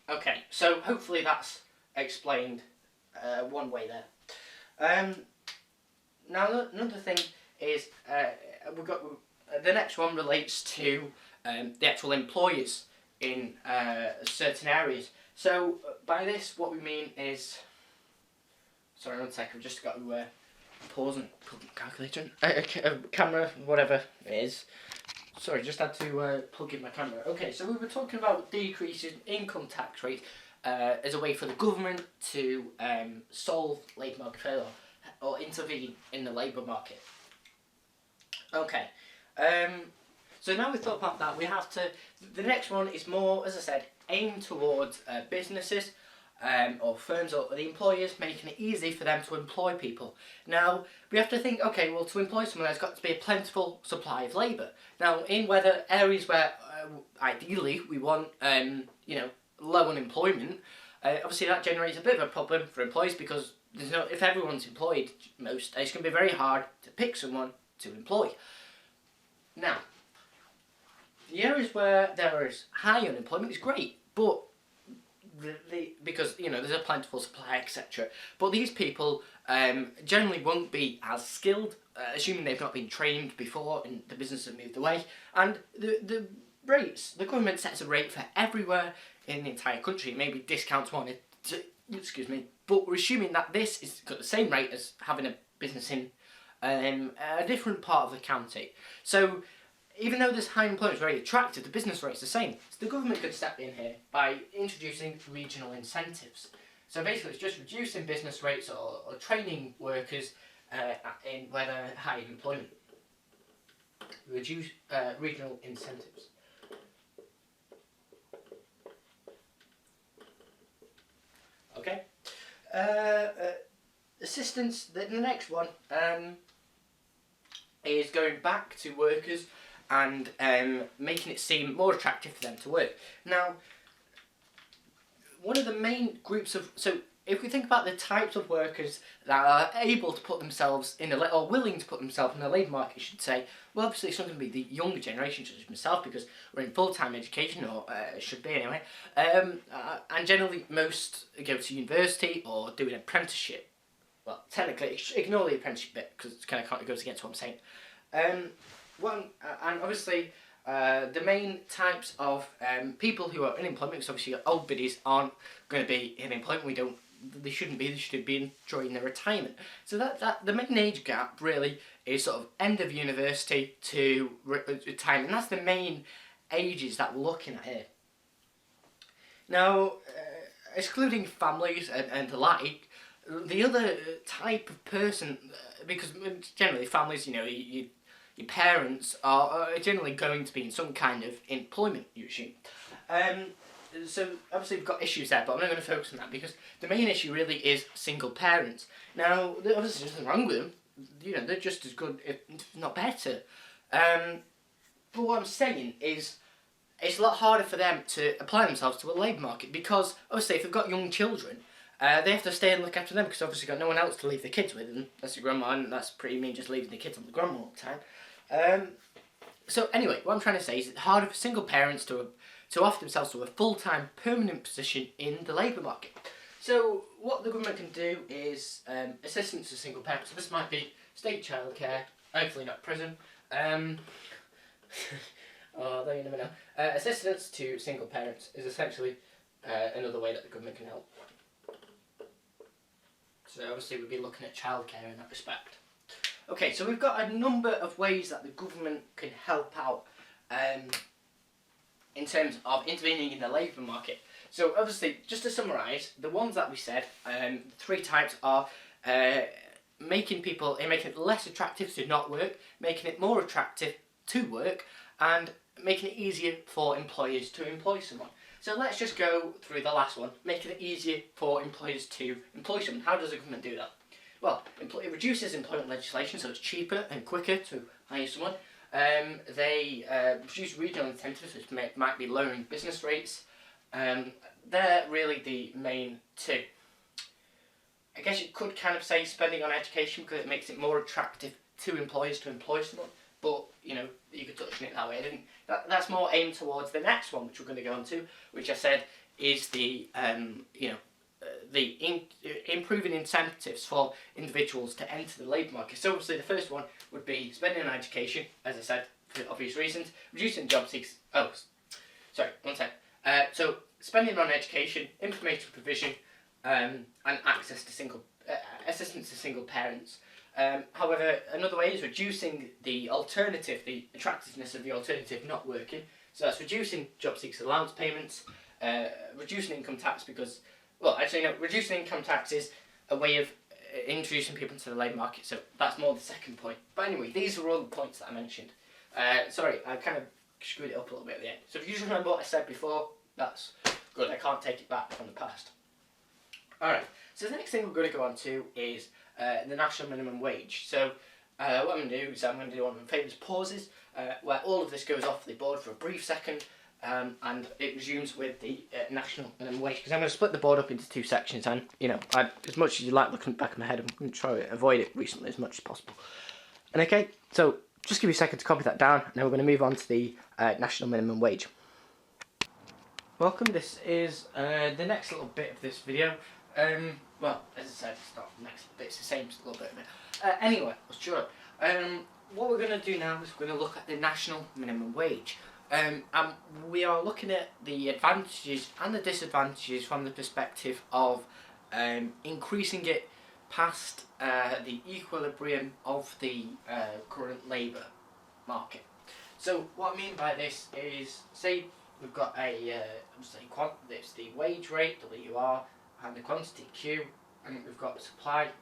Okay, so hopefully that's explained one way there. Now another thing is the next one relates to the actual employers in certain areas. So by this, what we mean is, sorry, one second, I've just got to pause and plug in calculator, camera, whatever it is. Sorry, just had to plug in my camera. Okay, so we were talking about decreasing income tax rates as a way for the government to solve labour market failure or intervene in the labour market. Okay, so now we've thought about that, we have to, the next one is more, as I said, aimed towards businesses or firms or the employers, making it easy for them to employ people. Now, we have to think, okay, well, to employ someone there's got to be a plentiful supply of labour. Now, in whether areas where ideally we want, low unemployment, obviously that generates a bit of a problem for employers, because there's no, if everyone's employed, it's going to be very hard to pick someone to employ. Now, the areas where there is high unemployment is great, but because there's a plentiful supply, etc. But these people generally won't be as skilled, assuming they've not been trained before and the business has moved away. And the rates, the government sets a rate for everywhere in the entire country. Maybe discounts one, but we're assuming that this is got the same rate as having a business in a different part of the county. So even though this high employment is very attractive, the business rate is the same. So the government could step in here by introducing regional incentives. So basically it's just reducing business rates or training workers in where there are high employment. Reduce regional incentives. Okay. Assistance, the next one is going back to workers and making it seem more attractive for them to work. Now, one of the main groups of, so if we think about the types of workers that are able to put themselves in or willing to put themselves in the labour market, I should say, well, obviously it's not going to be the younger generation, such as myself, because we're in full-time education, or should be anyway, and generally most go to university or do an apprenticeship. Well, technically, ignore the apprenticeship bit, because it kind of goes against what I'm saying. And obviously, the main types of people who are in employment, because obviously old biddies aren't going to be in employment. They shouldn't be enjoying their retirement. So that the main age gap really is sort of end of university to retirement. That's the main ages that we're looking at here. Now, excluding families and the like, the other type of person, because generally families, your parents are generally going to be in some kind of employment, you assume. So obviously we've got issues there, but I'm not going to focus on that, because the main issue really is single parents. Now, obviously there's nothing wrong with them. They're just as good, if not better. But what I'm saying is, it's a lot harder for them to apply themselves to a labour market, because obviously if they've got young children, they have to stay and look after them, because obviously got no one else to leave the kids with, and that's your grandma, and that's pretty mean, just leaving the kids on the grandma all the time. So anyway, what I'm trying to say is it's harder for single parents to offer themselves to a full-time permanent position in the labour market. So what the government can do is assistance to single parents. So this might be state childcare, hopefully not prison. Although you never know. Assistance to single parents is essentially another way that the government can help. So obviously we'll be looking at childcare in that respect. Okay, so we've got a number of ways that the government can help out in terms of intervening in the labour market. So obviously, just to summarise, the ones that we said, three types are making it less attractive to not work, making it more attractive to work, and making it easier for employers to employ someone. So let's just go through the last one, making it easier for employers to employ someone. How does the government do that? Well, it reduces employment legislation, so it's cheaper and quicker to hire someone. They produce regional incentives, which might be lowering business rates. They're really the main two. I guess you could kind of say spending on education, because it makes it more attractive to employers to employ someone. But, you could touch on it that way. I didn't. That's more aimed towards the next one, which we're going to go on to, which I said is the, improving incentives for individuals to enter the labour market. So obviously the first one would be spending on education, as I said, for obvious reasons, reducing job seekers. Oh, sorry, one sec. So spending on education, information provision, and access to assistance to single parents. However, another way is reducing the attractiveness of the alternative not working. So that's reducing job seekers allowance payments, reducing income tax because, well, actually no, reducing income tax is a way of introducing people into the labour market, so that's more the second point. But anyway, these are all the points that I mentioned. Sorry, I kind of screwed it up a little bit at the end. So if you just remember what I said before, that's good. I can't take it back from the past. Alright, so the next thing we're going to go on to is the national minimum wage. So what I'm going to do is I'm going to do one of my famous pauses where all of this goes off the board for a brief second and it resumes with the national minimum wage, because I'm going to split the board up into two sections, and you know, as much as you like looking back in my head, I'm going to try to avoid it recently as much as possible. And okay, so just give me a second to copy that down, and then we're going to move on to the national minimum wage. Welcome, this is the next little bit of this video. Well, as I said, it's not the next bit, it's the same little bit of it. Anyway, sure. What we're going to do now is we're going to look at the national minimum wage. And we are looking at the advantages and the disadvantages from the perspective of increasing it past the equilibrium of the current labour market. So what I mean by this is, say we've got it's the wage rate, WR, and the quantity, Q, and we've got the supply,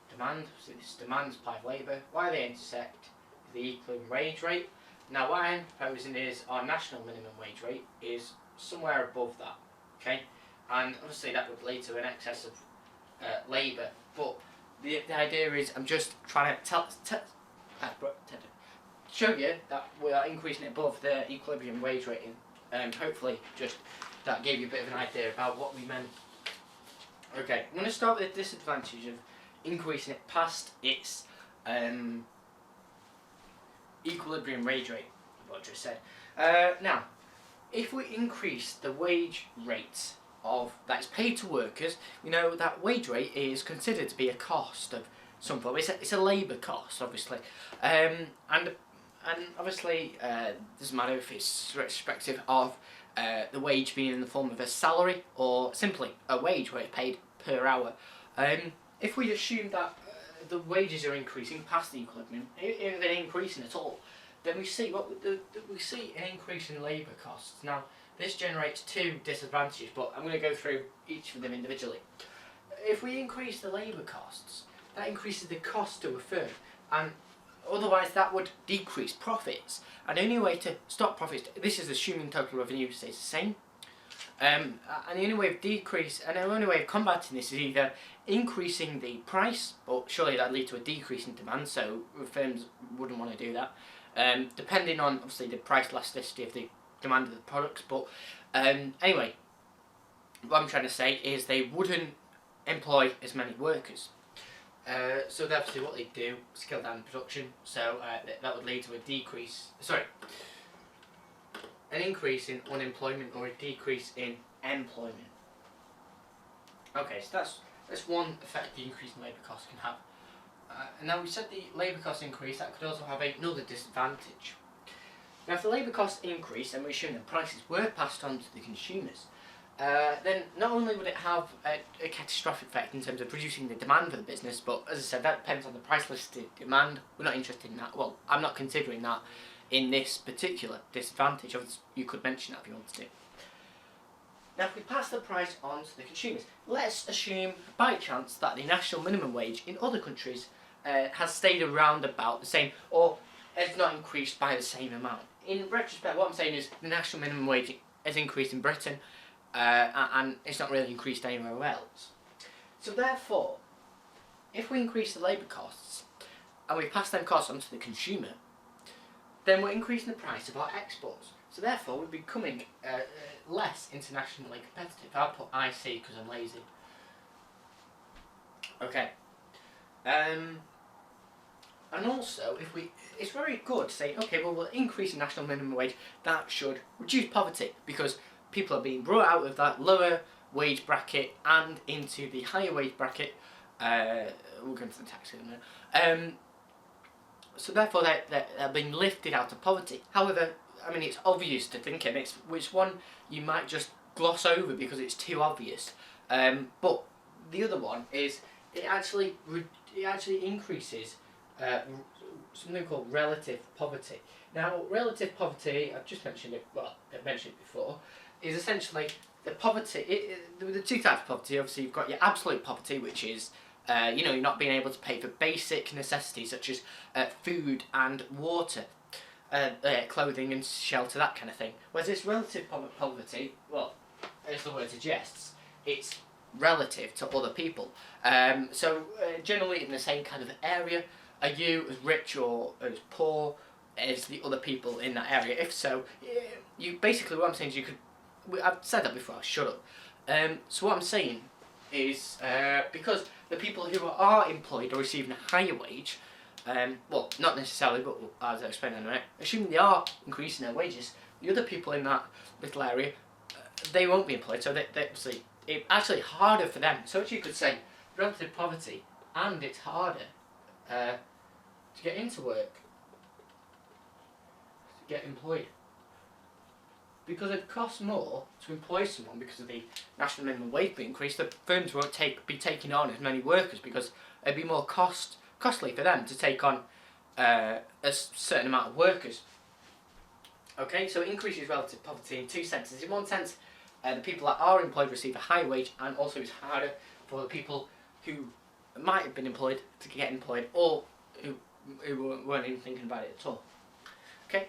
demand, so this is demand, supply of labour. Why they intersect is the equilibrium wage rate. Now what I'm proposing is our national minimum wage rate is somewhere above that, okay? And obviously that would lead to an excess of labour, but the idea is I'm just trying to show you that we are increasing it above the equilibrium wage rate, and hopefully just that gave you a bit of an idea about what we meant. Okay, I'm going to start with the disadvantage of increasing it past its equilibrium wage rate, what I just said. Now, if we increase the wage rate that is paid to workers, you know that wage rate is considered to be a cost of some form. It's a labour cost, obviously, and obviously doesn't matter if it's respective of the wage being in the form of a salary or simply a wage where it's paid per hour. If we assume that the wages are increasing past the equilibrium, if they're increasing at all, then we see an increase in labour costs. Now, this generates two disadvantages, but I'm going to go through each of them individually. If we increase the labour costs, that increases the cost to a firm, and otherwise that would decrease profits. And the only way to stop profits, this is assuming total revenue stays the same, and the only way of combating this is either increasing the price, but surely that lead to a decrease in demand, so firms wouldn't want to do that, depending on obviously the price elasticity of the demand of the products. But anyway, what I'm trying to say is they wouldn't employ as many workers. So obviously what they do, scale down production, so that would lead to an increase in unemployment or a decrease in employment. Okay, so that's one effect the increase in labour costs can have. And now we said the labour cost increase, that could also have another disadvantage. Now if the labour costs increase, and we assume that prices were passed on to the consumers, then not only would it have a catastrophic effect in terms of reducing the demand for the business, but as I said, that depends on the price listed demand. We're not interested in that. Well, I'm not considering that in this particular disadvantage. You could mention that if you wanted to. Now if we pass the price on to the consumers, let's assume by chance that the national minimum wage in other countries has stayed around about the same, or has not increased by the same amount. In retrospect, what I'm saying is the national minimum wage has increased in Britain, and it's not really increased anywhere else. So therefore, if we increase the labour costs and we pass them costs on to the consumer, then we're increasing the price of our exports. So therefore, we're becoming less internationally competitive. I'll put IC because I'm lazy. Okay. And also, it's very good to say, okay, well, we'll increase the national minimum wage. That should reduce poverty because people are being brought out of that lower wage bracket and into the higher wage bracket. We'll go into the tax in a minute. So therefore, they're being lifted out of poverty. However, I mean, it's obvious to think of it, which one you might just gloss over because it's too obvious. But the other one is it actually increases something called relative poverty. Now, relative poverty, I've just mentioned it, well, I've mentioned it before, is essentially the poverty, the two types of poverty. Obviously, you've got your absolute poverty, which is, you're not being able to pay for basic necessities such as food and water, clothing and shelter, that kind of thing. Whereas this relative poverty, well, as the word suggests, it's relative to other people. Generally in the same kind of area, are you as rich or as poor as the other people in that area? If so, you basically, what I'm saying is you could. I've said that before. Shut up. So what I'm saying is because the people who are employed or receiving a higher wage, well, not necessarily, but as I explained in a minute, assuming they are increasing their wages, the other people in that little area, they won't be employed. So it's actually harder for them. So you could say relative poverty, and it's harder to get into work, to get employed. Because it costs more to employ someone because of the national minimum wage being increased. The firms won't be taking on as many workers because it'd be more costly for them to take on a certain amount of workers. Okay, so it increases relative poverty in two senses. In one sense, the people that are employed receive a higher wage, and also it's harder for the people who might have been employed to get employed, or who weren't even thinking about it at all. Okay.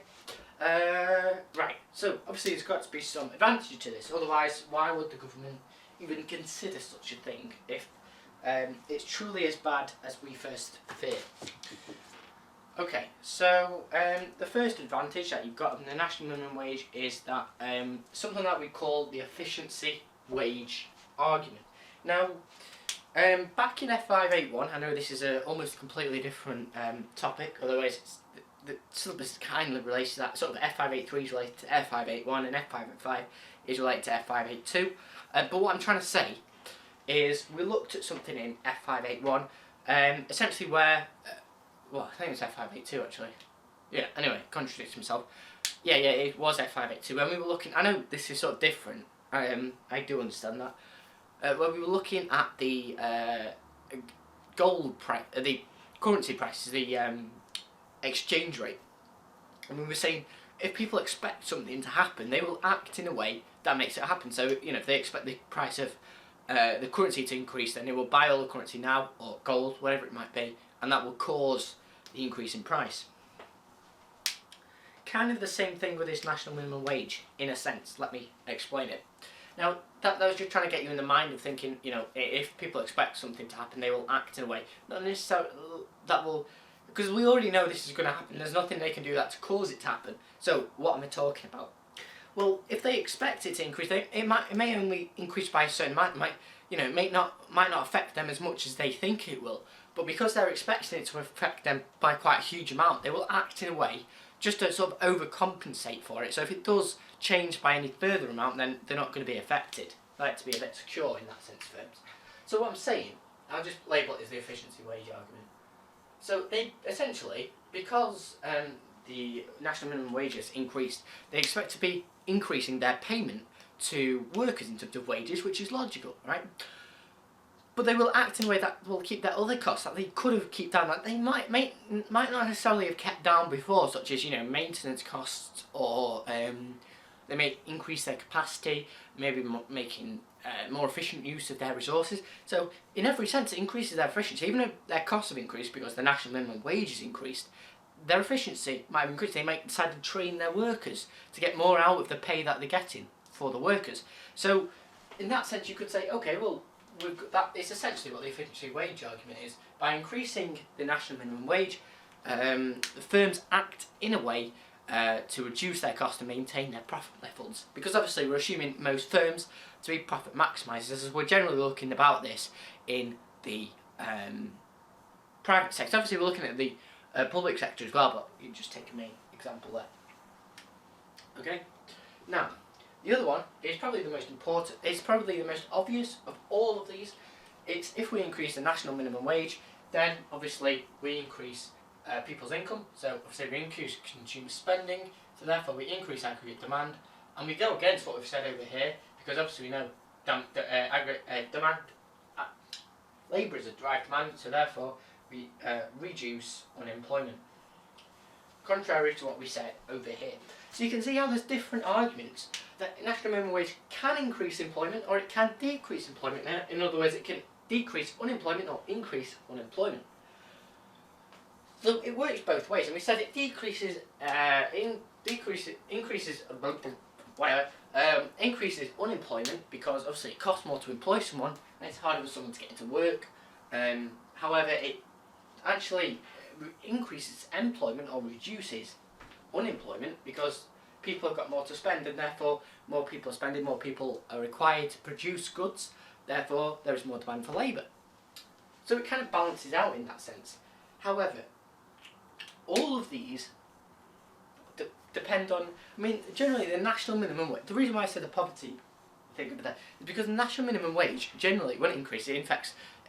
Right, so obviously there's got to be some advantage to this, otherwise why would the government even consider such a thing if it's truly as bad as we first fear? Okay, so the first advantage that you've got in the national minimum wage is that something that we call the efficiency wage argument. Now, back in F581, I know this is almost a completely different topic, otherwise the syllabus kind of relates to that. Sort of F583 is related to F581 and F585 is related to F582. But what I'm trying to say is we looked at something in F581, essentially where, well, I think it's F582 actually. Yeah, anyway, contradicts himself. Yeah, it was F582. When we were looking, I know this is sort of different, I do understand that. When we were looking at the gold price, the currency prices, the exchange rate, and we were saying if people expect something to happen, they will act in a way that makes it happen. So if they expect the price of the currency to increase, then they will buy all the currency now, or gold, whatever it might be, and that will cause the increase in price. Kind of the same thing with this national minimum wage, in a sense. Let me explain it. Now, that was just trying to get you in the mind of thinking, if people expect something to happen, they will act in a way. Not necessarily that will. Because we already know this is going to happen. There's nothing they can do that to cause it to happen. So what am I talking about? Well, if they expect it to increase, it may only increase by a certain amount. It might not affect them as much as they think it will. But because they're expecting it to affect them by quite a huge amount, they will act in a way just to sort of overcompensate for it. So if it does change by any further amount, then they're not going to be affected. They like to be a bit secure in that sense, firms. So what I'm saying, I'll just label it as the efficiency wage argument. So they essentially, because the national minimum wages increased, they expect to be increasing their payment to workers in terms of wages, which is logical, right? But they will act in a way that will keep their other costs that they could have kept down, that they might not necessarily have kept down before, such as maintenance costs, or they may increase their capacity, maybe making more efficient use of their resources. So in every sense it increases their efficiency. Even if their costs have increased because the national minimum wage has increased, their efficiency might have increased. They might decide to train their workers to get more out of the pay that they're getting for the workers. So in that sense you could say, okay, well, that is essentially what the efficiency wage argument is. By increasing the national minimum wage, the firms act in a way to reduce their cost and maintain their profit levels. Because obviously we're assuming most firms to be profit maximisers, as we're generally looking about this in the private sector. Obviously we're looking at the public sector as well, but you just take a main example there. Okay? Now, the other one is probably the most important, it's probably the most obvious of all of these. It's if we increase the national minimum wage, then obviously we increase people's income, so obviously we increase consumer spending, so therefore we increase aggregate demand, and we go against what we've said over here, because obviously we know labour is a derived demand, so therefore we reduce unemployment. contrary to what we said over here. So you can see how there's different arguments that national minimum wage can increase employment or it can decrease employment. In other words, it can decrease unemployment or increase unemployment. So it works both ways, and we said it increases unemployment because obviously it costs more to employ someone and it's harder for someone to get into work. However, it actually increases employment or reduces unemployment because people have got more to spend, and therefore more people are spending, more people are required to produce goods, therefore there is more demand for labour. So it kind of balances out in that sense. However, all of these depend on, generally the national minimum wage. The reason why I said the poverty thing over there is because the national minimum wage, generally, when it increases, it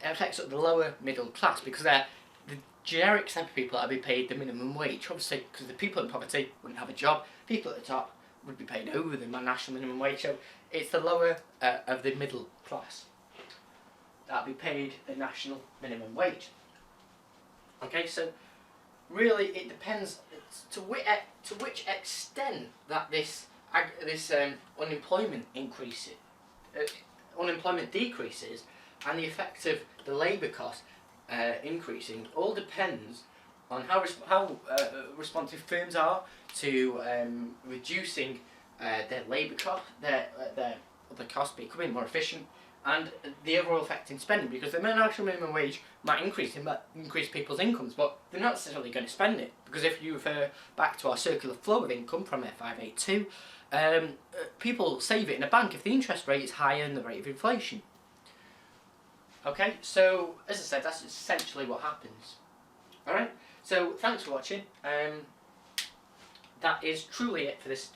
affects the lower middle class because they're the generic type of people that would be paid the minimum wage. Obviously, because the people in poverty wouldn't have a job, people at the top would be paid over the national minimum wage. So it's the lower of the middle class that would be paid the national minimum wage. Okay, so really it depends to which extent that this unemployment decreases, and the effect of the labour cost increasing all depends on how responsive firms are to reducing their labour cost, their other costs, becoming more efficient, and the overall effect in spending, because the national minimum wage might increase people's incomes, but they're not necessarily going to spend it, because if you refer back to our circular flow of income from F582, people save it in a bank if the interest rate is higher than the rate of inflation. Okay, so as I said, that's essentially what happens. Alright, so thanks for watching. That is truly it for this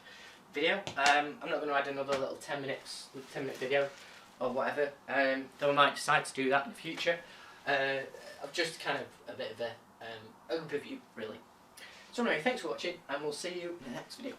video. I'm not going to add another little 10-minute video or whatever, though I might decide to do that in the future. I've just kind of a bit of a overview, really. So anyway, thanks for watching, and we'll see you in the next video.